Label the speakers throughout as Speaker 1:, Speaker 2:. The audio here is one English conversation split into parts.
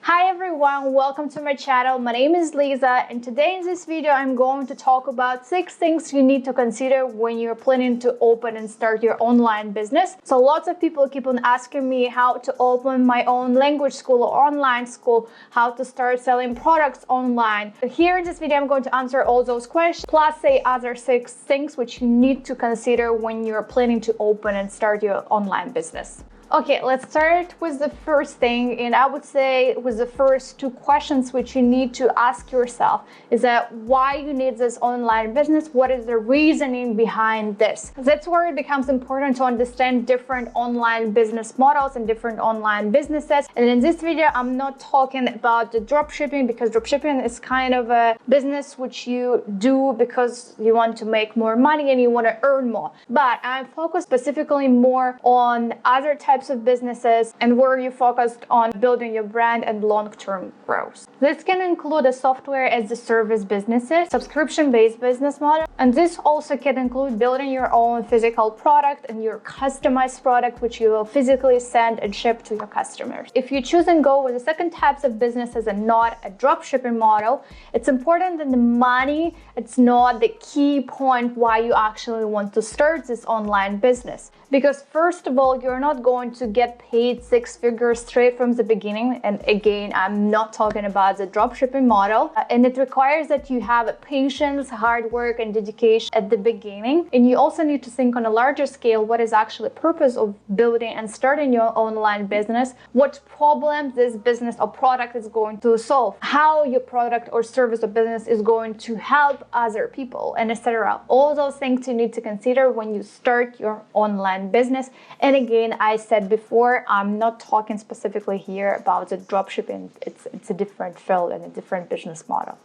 Speaker 1: Hi everyone, welcome to my channel. My name is Lisa, and today in this video I'm going to talk about 6 things you need to consider when you're planning to open and start your online business. So lots of people keep on asking me how to open my own language school or online school, how to start selling products online. Here in this video I'm going to answer all those questions, plus say other 6 things which you need to consider when you're planning to open and start your online business. Okay, let's start with the first thing, and I would say with the first 2 questions which you need to ask yourself is that why you need this online business, what is the reasoning behind this? That's where it becomes important to understand different online business models and different online businesses. And in this video, I'm not talking about the dropshipping, because dropshipping is kind of a business which you do because you want to make more money and you want to earn more. But I'm focused specifically more on other types of businesses and where you focused on building your brand and long-term growth. This can include a software as a service businesses, subscription-based business model, and this also can include building your own physical product and your customized product which you will physically send and ship to your customers. If you choose and go with the second types of businesses and not a dropshipping model, it's important that the money, it's not the key point why you actually want to start this online business. Because first of all, you're not going to get paid 6 figures straight from the beginning. And again, I'm not talking about the dropshipping model. And it requires that you have patience, hard work, and dedication at the beginning. And you also need to think on a larger scale, what is actually the purpose of building and starting your online business? What problems this business or product is going to solve? How your product or service or business is going to help other people, and etc. All those things you need to consider when you start your online business. And again, I said before, I'm not talking specifically here about the dropshipping. It's a different field and a different business model.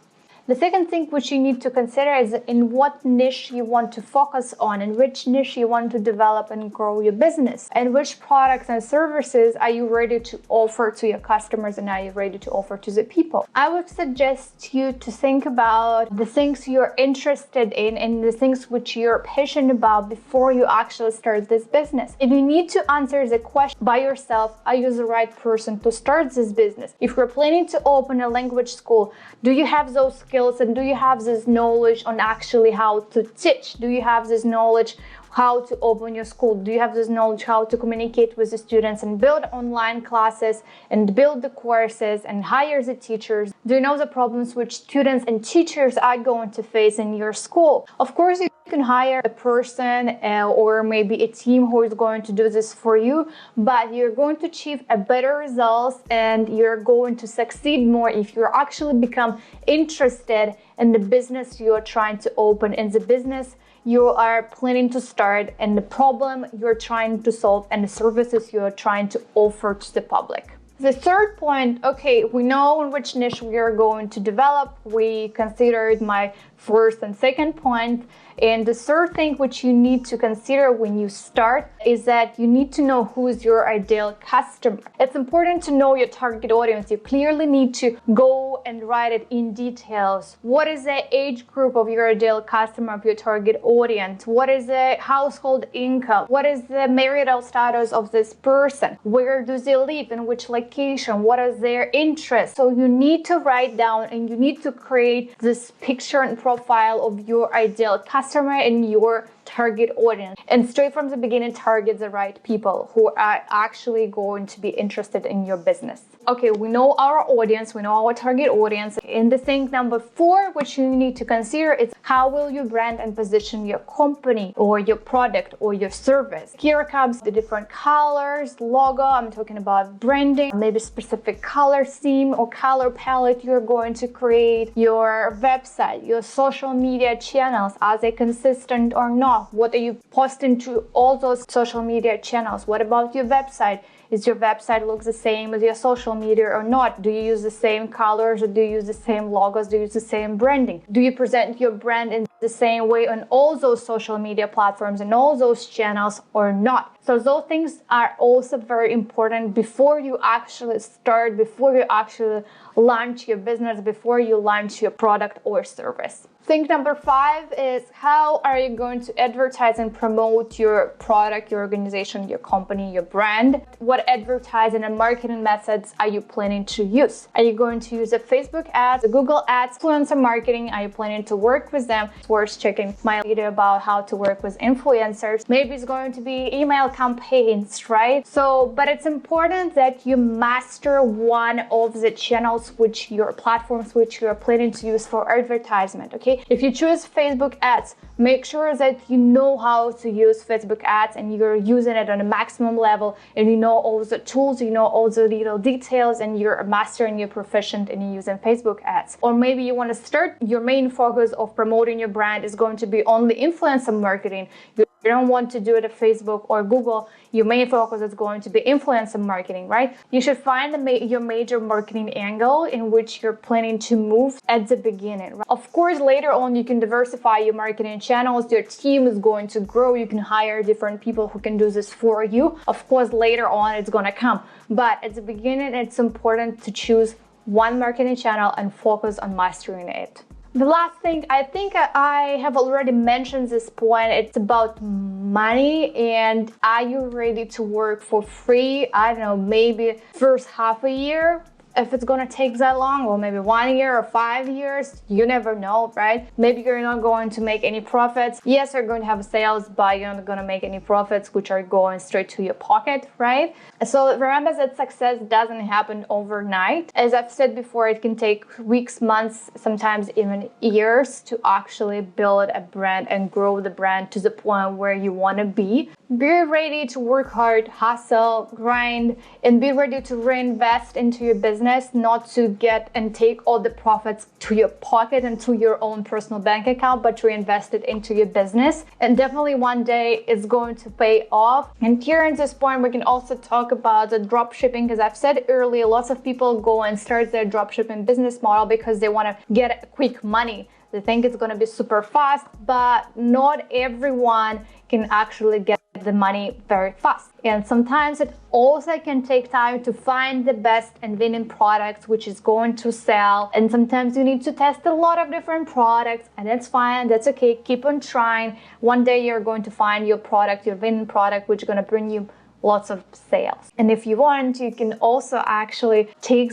Speaker 1: The second thing which you need to consider is in what niche you want to focus on, and which niche you want to develop and grow your business, and which products and services are you ready to offer to your customers and are you ready to offer to the people. I would suggest you to think about the things you're interested in and the things which you're passionate about before you actually start this business. And you need to answer the question by yourself, are you the right person to start this business? If you're planning to open a language school, do you have those skills? And do you have this knowledge on actually how to teach? Do you have this knowledge how to open your school? Do you have this knowledge how to communicate with the students and build online classes and build the courses and hire the teachers? Do you know the problems which students and teachers are going to face in your school? Of course, you can hire a person or maybe a team who is going to do this for you, but you're going to achieve a better results and you're going to succeed more if you actually become interested in the business you're trying to open, in the business you are planning to start, and the problem you're trying to solve, and the services you're trying to offer to the public. The third point, okay, we know in which niche we are going to develop. We considered my first and second point. And the third thing which you need to consider when you start is that you need to know who is your ideal customer. It's important to know your target audience. You clearly need to go and write it in details. What is the age group of your ideal customer, of your target audience? What is the household income? What is the marital status of this person? Where do they live? In which location? What is their interest? So you need to write down and you need to create this picture and profile of your ideal customer and your target audience, and straight from the beginning target the right people who are actually going to be interested in your business. Okay, we know our audience, we know our target audience. And the thing number 4 which you need to consider is how will you brand and position your company or your product or your service. Here comes the different colors, logo, I'm talking about branding, maybe specific color scheme or color palette you're going to create, your website, your social media channels, are they consistent or not? What are you posting to all those social media channels? What about your website? Is your website look the same as your social media or not? Do you use the same colors, or do you use the same logos? Do you use the same branding? Do you present your brand in the same way on all those social media platforms and all those channels or not. So those things are also very important before you actually start, before you actually launch your business, before you launch your product or service. Thing number 5 is, how are you going to advertise and promote your product, your organization, your company, your brand? What advertising and marketing methods are you planning to use? Are you going to use a Facebook ads, a Google ads, influencer marketing? Are you planning to work with them? It's worth checking my video about how to work with influencers. Maybe it's going to be email campaigns, right? So, but it's important that you master one of the channels which your platforms which you're planning to use for advertisement, okay? If you choose Facebook ads, make sure that you know how to use Facebook ads and you're using it on a maximum level, and you know all the tools, you know all the little details, and you're a master and you're proficient in using Facebook ads. Or maybe you want to start, your main focus of promoting your brand is going to be only influencer marketing. You don't want to do it at Facebook or Google. Your main focus is going to be influencer marketing, right? You should find your major marketing angle in which you're planning to move at the beginning. Right? Of course, later on, you can diversify your marketing channels. Your team is going to grow. You can hire different people who can do this for you. Of course, later on, it's going to come. But at the beginning, it's important to choose one marketing channel and focus on mastering it. The last thing, I think I have already mentioned this point, it's about money, and are you ready to work for free? I don't know, maybe first half a year, if it's gonna take that long, or maybe 1 year or 5 years, you never know, right? Maybe you're not going to make any profits. Yes, you're going to have sales, but you're not gonna make any profits, which are going straight to your pocket, right? So remember that success doesn't happen overnight. As I've said before, it can take weeks, months, sometimes even years to actually build a brand and grow the brand to the point where you wanna be. Be ready to work hard, hustle, grind, and be ready to reinvest into your business, not to get and take all the profits to your pocket and to your own personal bank account, but to reinvest it into your business. And definitely one day it's going to pay off. And here at this point, we can also talk about the drop shipping, because I've said earlier, lots of people go and start their drop shipping business model because they want to get quick money. They think it's going to be super fast, but not everyone can actually get the money very fast. And sometimes it also can take time to find the best and winning products which is going to sell. And sometimes you need to test a lot of different products, and that's fine, that's okay. Keep on trying. One day you're going to find your product, your winning product, which is going to bring you lots of sales. And if you want, you can also actually take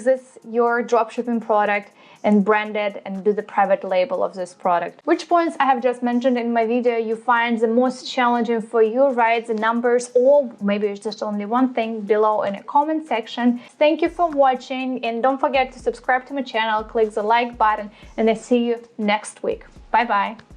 Speaker 1: your dropshipping product and brand it and do the private label of this product. Which points I have just mentioned in my video you find the most challenging for you? Write the numbers, or maybe it's just only one thing, below in a comment section. Thank you for watching, and don't forget to subscribe to my channel, click the like button, and I see you next week. Bye bye.